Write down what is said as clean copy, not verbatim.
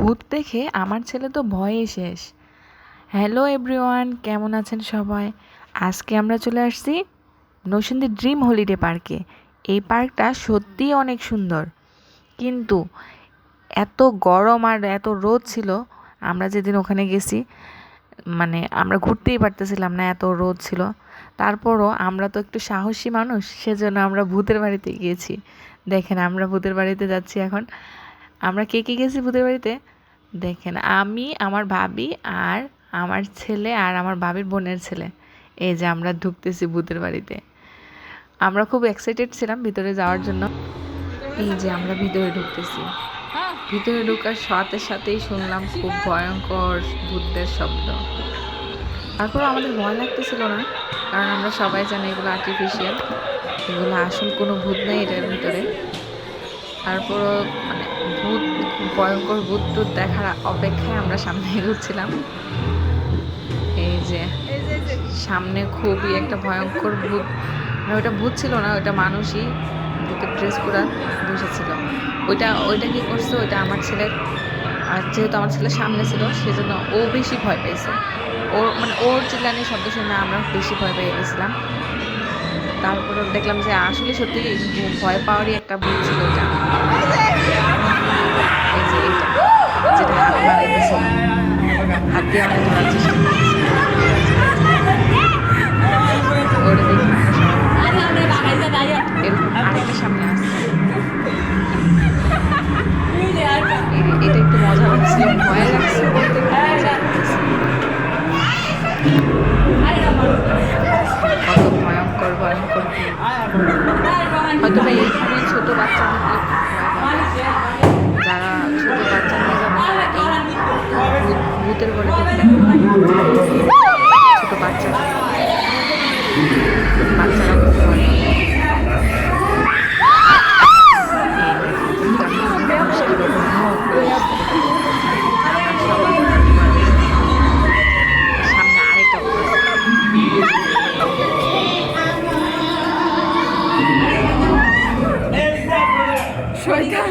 ভূত দেখে আমার ছেলে তো ভয়ে শেষ। হ্যালো এভরিওয়ান, কেমন আছেন সবাই? আজকে আমরা চলে আসছি নৌসিন্দি ড্রিম হলিডে পার্কে। এই পার্কটা সত্যিই অনেক সুন্দর, কিন্তু এত গরম আর এত রোদ ছিল। আমরা যেদিন ওখানে গেছি মানে আমরা ঘুরতেই পারতেছিলাম না, এত রোদ ছিল। তারপরও আমরা তো একটু সাহসী মানুষ, সেজন্য আমরা ভূতের বাড়িতে গিয়েছি। দেখেন আমরা ভূতের বাড়িতে যাচ্ছি এখন। আমরা কে কে গেছি ভূতের বাড়িতে দেখেন, আমি, আমার ভাবি আর আমার ছেলে আর আমার ভাবির বোনের ছেলে। এই যে আমরা ঢুকতেছি ভূতের বাড়িতে। আমরা খুব এক্সাইটেড ছিলাম ভিতরে যাওয়ার জন্য। এই যে আমরা ভিতরে ঢুকতেছি। ভিতরে ঢোকার সাথে সাথেই শুনলাম খুব ভয়ঙ্কর ভূতদের শব্দ। তারপর আমাদের ভয় লাগতেছিল না, কারণ আমরা সবাই জানি এগুলো আর্টিফিশিয়াল, এগুলো আসল কোনো ভূত নেই এটার ভিতরে। তারপরও মানে ভূত, ভয়ঙ্কর ভূত টুত দেখার অপেক্ষায় আমরা সামনে এগোচ্ছিলাম। এই যে সামনে খুবই একটা ভয়ঙ্কর ভূত, মানে ওটা ভূত ছিল না, ওটা মানুষই, ভূতের ড্রেস পুরা বসেছিল। ওইটা কি করছে, ওইটা আমার ছেলের, আর যেহেতু আমার ছেলের সামনে ছিল সেজন্য ও বেশি ভয় পেয়েছে। ওর চিল্লানির শব্দ শুনে আমরা বেশি ভয় পেয়ে গেছিলাম। তারপরে দেখলাম যে আসলে সত্যি ভয় পাওয়ারই একটা ভূত ছিল ওটা। এই যে এইটা, যেটা হাত বাড়াইতেছে, হাত দিয়ে অনেক ধরার চেষ্টা করতেছে। ওটা দেখে এরকম আরেকটা সামনে আসছে। এটা একটু মজা লাগছিল, ভয় লাগছে, কত ভয়ঙ্কর ভয়ঙ্কর। হয়তো বা এইখানে ছোট বাচ্চা যারা ছোট বাচ্চা নিয়ে যাবে ভূতের বলে ছোট বাচ্চারা খুব ভয়। সামনে আরেকটা শয়তান।